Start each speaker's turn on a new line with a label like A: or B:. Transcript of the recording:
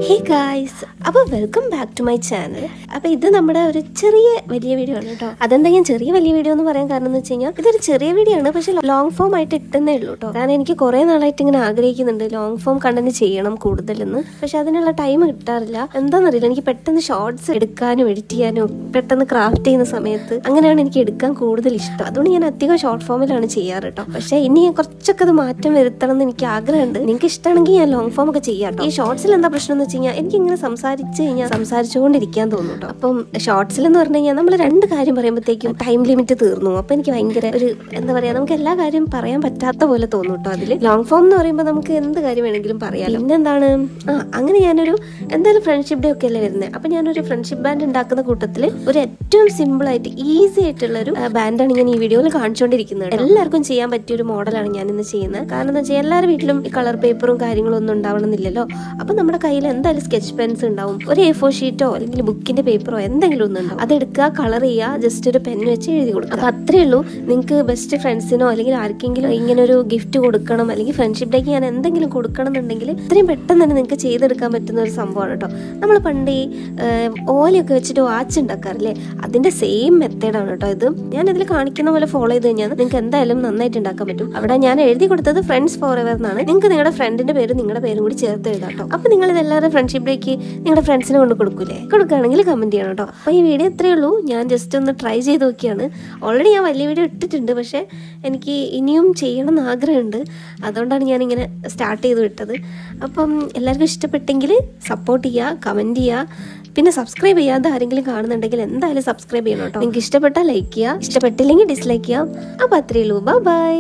A: Hey guys, welcome back to my channel. അപ്പോൾ ഇത് നമ്മുടെ ഒരു വലിയ വീഡിയോ ആണ് കേട്ടോ. അതെന്താ ഞാൻ വലിയ വീഡിയോ എന്ന് പറയാൻ കാരണം എന്ന് വെച്ച് കഴിഞ്ഞാൽ ഇതൊരു ചെറിയ വീഡിയോ ആണ്, പക്ഷെ ലോങ് ഫോം ആയിട്ട് ഇട്ടുന്നേ ഉള്ളൂ കേട്ടോ. കാരണം എനിക്ക് കുറേ നാളായിട്ട് ഇങ്ങനെ ആഗ്രഹിക്കുന്നുണ്ട് ലോങ് ഫോം കണ്ടന്റ് ചെയ്യണം കൂടുതലെന്ന്, പക്ഷെ അതിനുള്ള ടൈം കിട്ടാറില്ല. എന്താണെന്നറിയില്ല, എനിക്ക് പെട്ടെന്ന് ഷോർട്സ് എടുക്കാനും എഡിറ്റ് ചെയ്യാനും പെട്ടെന്ന് ക്രാഫ്റ്റ് ചെയ്യുന്ന സമയത്ത് അങ്ങനെയാണ് എനിക്ക് എടുക്കാൻ കൂടുതൽ ഇഷ്ടം. അതുകൊണ്ട് ഞാൻ അധികം ഷോർട്ട് ഫോമിലാണ് ചെയ്യാറ് കേട്ടോ. പക്ഷെ ഇനി കുറച്ചൊക്കെ അത് മാറ്റം വരുത്തണം എന്ന് എനിക്ക് ആഗ്രഹമുണ്ട്. നിങ്ങൾക്ക് ഇഷ്ടമാണെങ്കിൽ ഞാൻ ലോങ് ഫോം ഒക്കെ ചെയ്യാം കേട്ടോ. ഈ ഷോർട്സിൽ എന്താ പ്രശ്നം എന്ന് വെച്ച് കഴിഞ്ഞാൽ എനിക്ക് ഇങ്ങനെ സംസാരിച്ച് കഴിഞ്ഞാൽ സംസാരിച്ചുകൊണ്ടിരിക്കാൻ തോന്നും കേട്ടോ. അപ്പം ഷോർട്സിൽ എന്ന് പറഞ്ഞു കഴിഞ്ഞാൽ നമ്മൾ രണ്ട് കാര്യം പറയുമ്പോഴത്തേക്കും ടൈം ലിമിറ്റ് തീർന്നു. അപ്പൊ എനിക്ക് ഭയങ്കര ഒരു എന്താ പറയാ, നമുക്ക് എല്ലാ കാര്യം പറയാൻ പറ്റാത്ത പോലെ തോന്നും കേട്ടോ. അതിൽ ലോങ് ഫോം എന്ന് പറയുമ്പോൾ നമുക്ക് എന്ത് കാര്യം വേണമെങ്കിലും പറയാം. പിന്നെന്താണ്, അങ്ങനെ ഞാനൊരു എന്തായാലും ഫ്രണ്ട്ഷിപ്പ് ഡേ ഒക്കെ അല്ലേ വരുന്നത്. അപ്പൊ ഞാനൊരു ഫ്രണ്ട്ഷിപ്പ് ബാൻഡ് ഉണ്ടാക്കുന്ന കൂട്ടത്തിൽ ഒരു ഏറ്റവും സിമ്പിൾ ആയിട്ട് ഈസി ആയിട്ടുള്ള ഒരു ബാൻഡാണ് ഞാൻ ഈ വീഡിയോയിൽ കാണിച്ചുകൊണ്ടിരിക്കുന്നത്. എല്ലാവർക്കും ചെയ്യാൻ പറ്റിയ ഒരു മോഡലാണ് ഞാൻ ഇന്ന് ചെയ്യുന്നത്. കാരണം എന്താ വെച്ചാൽ എല്ലാവരുടെ വീട്ടിലും ഈ കളർ പേപ്പറും കാര്യങ്ങളും ഒന്നും ഉണ്ടാവണമെന്നില്ലല്ലോ. അപ്പൊ നമ്മുടെ കയ്യിൽ എന്തായാലും സ്കെച്ച് പെൻസ് ഉണ്ടാവും, ഒരു A4 ഷീറ്റോ അല്ലെങ്കിൽ ബുക്കിന്റെ പേപ്പറോ എന്തെങ്കിലും ഒന്നും ഉണ്ടാവും. അതെടുക്കുക, കളർ ചെയ്യുക, ജസ്റ്റ് ഒരു പെൻ വെച്ച് എഴുതി കൊടുക്കുക. അപ്പൊ അത്രേ ഉള്ളൂ. നിങ്ങൾക്ക് ബെസ്റ്റ് ഫ്രണ്ട്സിനോ അല്ലെങ്കിൽ ആർക്കെങ്കിലും ഇങ്ങനെ ഒരു ഗിഫ്റ്റ് കൊടുക്കണം, അല്ലെങ്കിൽ ഫ്രണ്ട്ഷിപ്പ് ഡേക്ക് ഞാൻ എന്തെങ്കിലും കൊടുക്കണം എന്നുണ്ടെങ്കിൽ ഇത്രയും പെട്ടെന്ന് തന്നെ നിങ്ങൾക്ക് ചെയ്തെടുക്കാൻ പറ്റുന്ന ഒരു സംഭവമാണ് കേട്ടോ. നമ്മൾ പണ്ട് ഈ ഓലയൊക്കെ വെച്ചിട്ട് വാച്ച് ഉണ്ടാക്കാറില്ലേ, അതിന്റെ സെയിം മെത്തേഡാണ് കേട്ടോ ഇത്. ഞാൻ ഇതിൽ കാണിക്കുന്ന പോലെ ഫോളോ ചെയ്ത് കഴിഞ്ഞാൽ നിങ്ങൾക്ക് എന്തായാലും നന്നായിട്ട് ഉണ്ടാക്കാൻ പറ്റും. അവിടെ ഞാൻ എഴുതി കൊടുത്തത് ഫ്രണ്ട്സ് ഫോർ എവർ എന്നാണ്. നിങ്ങൾക്ക് നിങ്ങളുടെ ഫ്രണ്ടിന്റെ പേരും നിങ്ങളുടെ പേരും കൂടി ചേർത്ത് എഴുതാം കേട്ടോ. അപ്പൊ നിങ്ങൾ ഇതെല്ലാവരും ഫ്രണ്ട്ഷിപ്പ് ഡേക്ക് നിങ്ങളുടെ ഫ്രണ്ട്സിനെ കൊണ്ട് കൊടുക്കൂലേ? കൊടുക്കുകയാണെങ്കിൽ കമന്റ് ചെയ്യണം കേട്ടോ. അപ്പോൾ ഈ വീഡിയോ ഇത്രയേ ഉള്ളൂ. ഞാൻ ജസ്റ്റ് ഒന്ന് ട്രൈ ചെയ്ത് നോക്കിയാണ്. ഓൾറെഡി ഞാൻ വലിയ വീഡിയോ ഇട്ടിട്ടുണ്ട്, പക്ഷേ എനിക്ക് ഇനിയും ചെയ്യണം എന്ന് ആഗ്രഹമുണ്ട്. അതുകൊണ്ടാണ് ഞാനിങ്ങനെ സ്റ്റാർട്ട് ചെയ്ത് വിട്ടത്. അപ്പം എല്ലാവർക്കും ഇഷ്ടപ്പെട്ടെങ്കിൽ സപ്പോർട്ട് ചെയ്യുക, കമൻറ്റ് ചെയ്യുക, പിന്നെ സബ്സ്ക്രൈബ് ചെയ്യാതെ ആരെങ്കിലും കാണുന്നുണ്ടെങ്കിൽ എന്തായാലും സബ്സ്ക്രൈബ് ചെയ്യണം കേട്ടോ. നിങ്ങൾക്ക് ഇഷ്ടപ്പെട്ടാൽ ലൈക്ക് ചെയ്യുക, ഇഷ്ടപ്പെട്ടില്ലെങ്കിൽ ഡിസ്ലൈക്ക് ചെയ്യാം. അപ്പോൾ അത്രയേ ഉള്ളൂ. ബൈ.